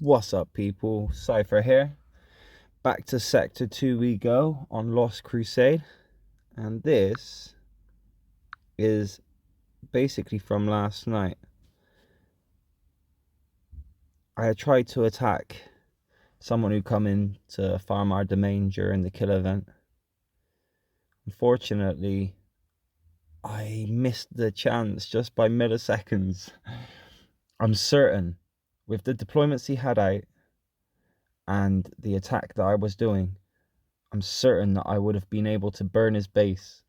What's up, people? Cypher here. Back to Sector 2 we go on Lost Crusade. And this is basically from last night. I had tried to attack someone who come in to farm our domain during the kill event. Unfortunately, I missed the chance just by milliseconds. I'm certain with the deployments he had out and the attack that I was doing, I'm certain that I would have been able to burn his base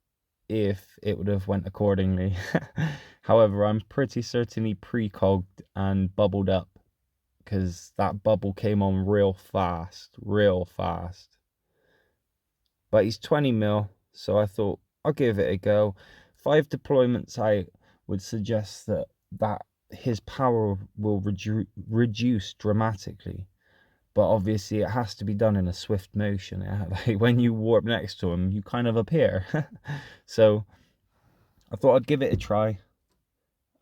if it would have went accordingly. However, I'm pretty certain he precogged and bubbled up, because that bubble came on real fast. But he's 20 mil, so I thought I'll give it a go. 5 deployments out would suggest that his power will reduce dramatically. But obviously it has to be done in a swift motion. Like when you warp next to him, you kind of appear. So I thought I'd give it a try.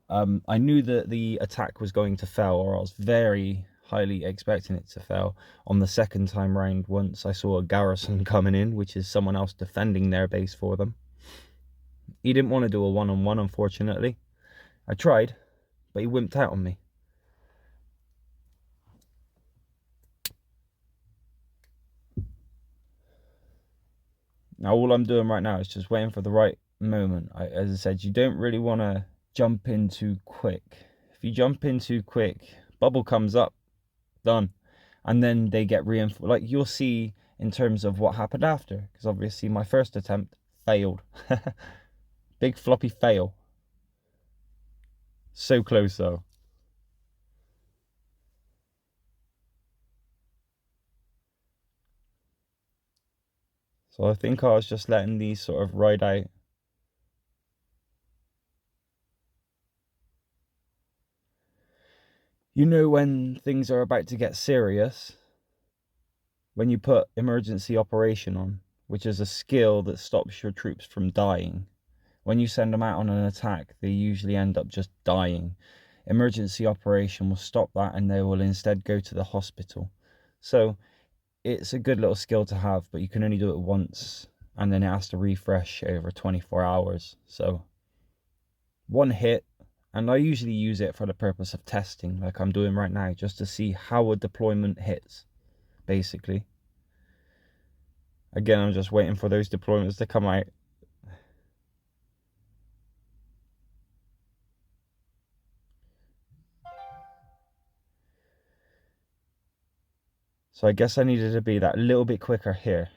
I knew that the attack was going to fail, or I was very highly expecting it to fail. On the second time round, once I saw a garrison coming in, which is someone else defending their base for them. He didn't want to do a one-on-one, unfortunately. I tried, but he wimped out on me. Now all I'm doing right now is just waiting for the right moment. As I said, you don't really want to jump in too quick. If you jump in too quick, bubble comes up, done. And then they get reinforced. Like you'll see in terms of what happened after. Because obviously my first attempt failed. Big floppy fail. So close though. So I think I was just letting these sort of ride out. You know when things are about to get serious, when you put emergency operation on, which is a skill that stops your troops from dying. When you send them out on an attack, they usually end up just dying. Emergency operation will stop that, and they will instead go to the hospital. So it's a good little skill to have, but you can only do it once, and then it has to refresh over 24 hours. So one hit, and I usually use it for the purpose of testing, like I'm doing right now, just to see how a deployment hits, basically. Again, I'm just waiting for those deployments to come out. So I guess I needed to be that little bit quicker here.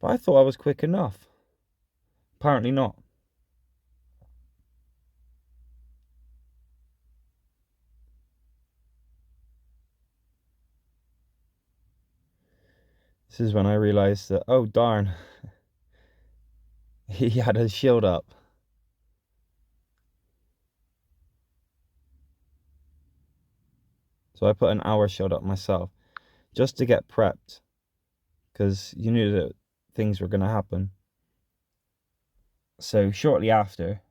But I thought I was quick enough. Apparently not. This is when I realised that, oh darn, he had his shield up. So I put an hour shield up myself, just to get prepped, because you knew that things were going to happen. So shortly after,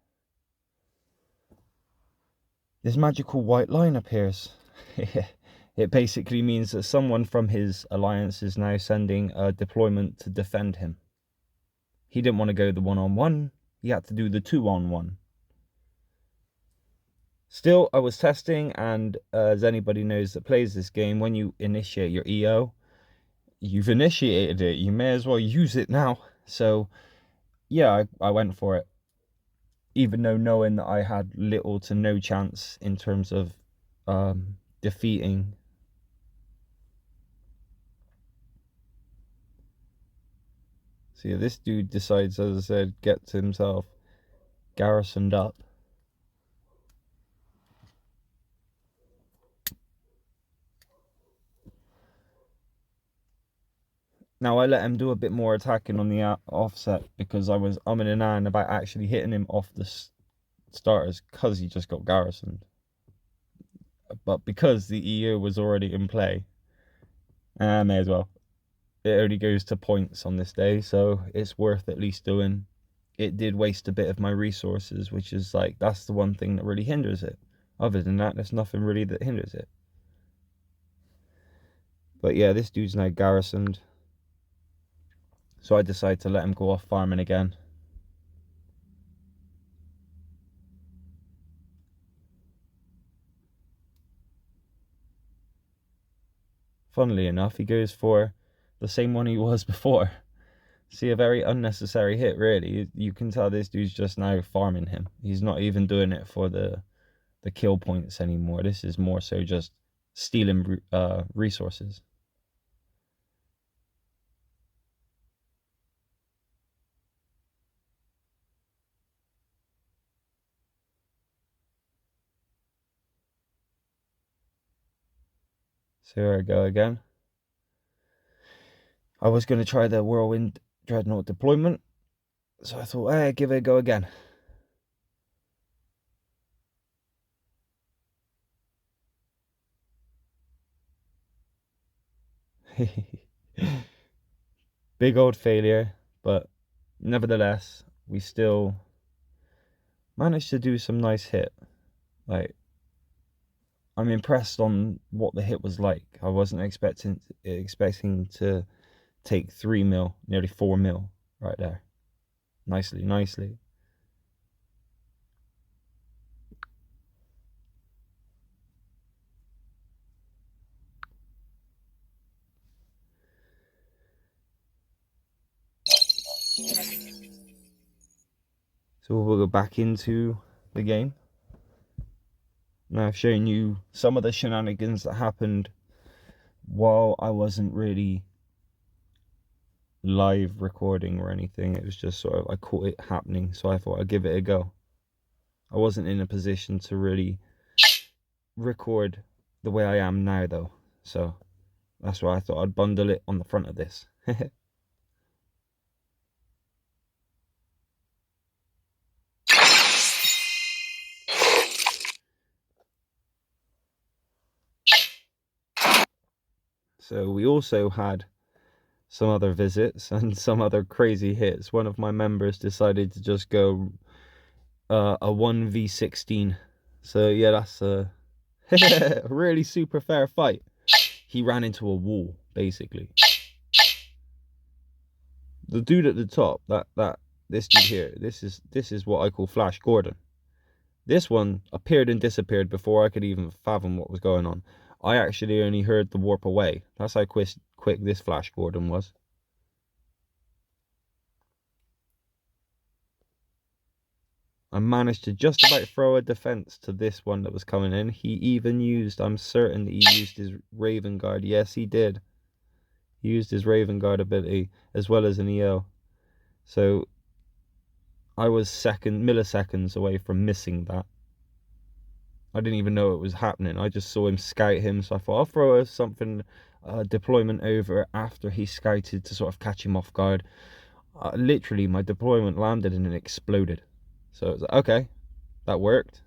this magical white line appears. It basically means that someone from his alliance is now sending a deployment to defend him. He didn't want to go the one-on-one, he had to do the two-on-one. Still, I was testing, and as anybody knows that plays this game, when you initiate your EO, you've initiated it, you may as well use it now. So yeah, I went for it, even though knowing that I had little to no chance in terms of defeating. So yeah, this dude decides, as I said, gets himself garrisoned up. Now I let him do a bit more attacking on the offset, because I was umming and ahhing about actually hitting him off the starters, because he just got garrisoned. But because the EU was already in play, I may as well. It only goes to points on this day, so it's worth at least doing. It did waste a bit of my resources, which is like, that's the one thing that really hinders it. Other than that, there's nothing really that hinders it. But yeah, this dude's now garrisoned. So I decided to let him go off farming again. Funnily enough, he goes for the same one he was before. See, a very unnecessary hit, really. You can tell this dude's just now farming him. He's not even doing it for the kill points anymore. This is more so just stealing resources. So here I go again. I was going to try the Whirlwind Dreadnought deployment, so I thought, hey, give it a go again. Big old failure, but nevertheless, we still managed to do some nice hit. Like, I'm impressed on what the hit was like. I wasn't expecting to take 3 mil, nearly 4 mil right there. Nicely. So we'll go back into the game. Now I've shown you some of the shenanigans that happened while I wasn't really live recording or anything. It was just sort of, I caught it happening, so I thought I'd give it a go. I wasn't in a position to really record the way I am now though, so that's why I thought I'd bundle it on the front of this. So we also had some other visits and some other crazy hits. One of my members decided to just go a 1v16. So yeah, that's a really super fair fight. He ran into a wall, basically. The dude at the top, this dude here, this is what I call Flash Gordon. This one appeared and disappeared before I could even fathom what was going on. I actually only heard the warp away. That's how quick this Flash Gordon was. I managed to just about throw a defense to this one that was coming in. He even used, I'm certain that he used his Raven Guard. Yes, he did. He used his Raven Guard ability as well as an EO. So I was milliseconds away from missing that. I didn't even know it was happening. I just saw him scout him, so I thought I'll throw something deployment over after he scouted to sort of catch him off guard. Literally, my deployment landed and it exploded. So it was like, okay, that worked.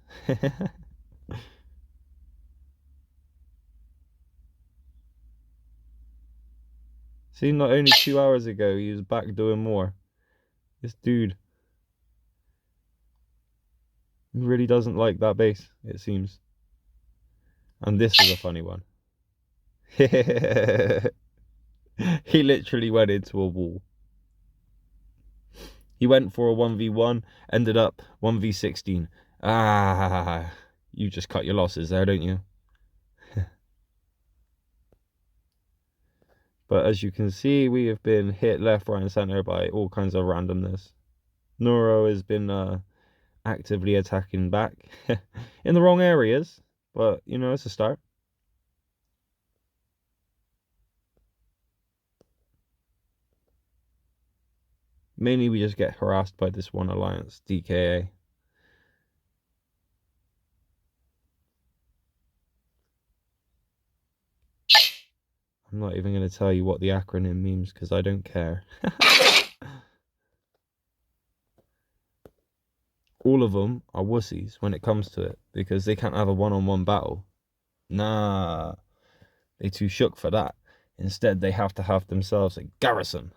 See, not only 2 hours ago, he was back doing more. This dude really doesn't like that base, it seems. And this is a funny one. He literally went into a wall. He went for a 1v1, ended up 1v16. Ah, you just cut your losses there, don't you? But as you can see, we have been hit left, right, and center by all kinds of randomness. Noro has been actively attacking back in the wrong areas, but you know, it's a start. Mainly we just get harassed by this one alliance, DKA. I'm not even going to tell you what the acronym means because I don't care. All of them are wussies when it comes to it because they can't have a one-on-one battle. Nah, they too shook for that. Instead, they have to have themselves a garrison.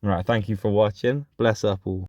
Right, thank you for watching. Bless up all.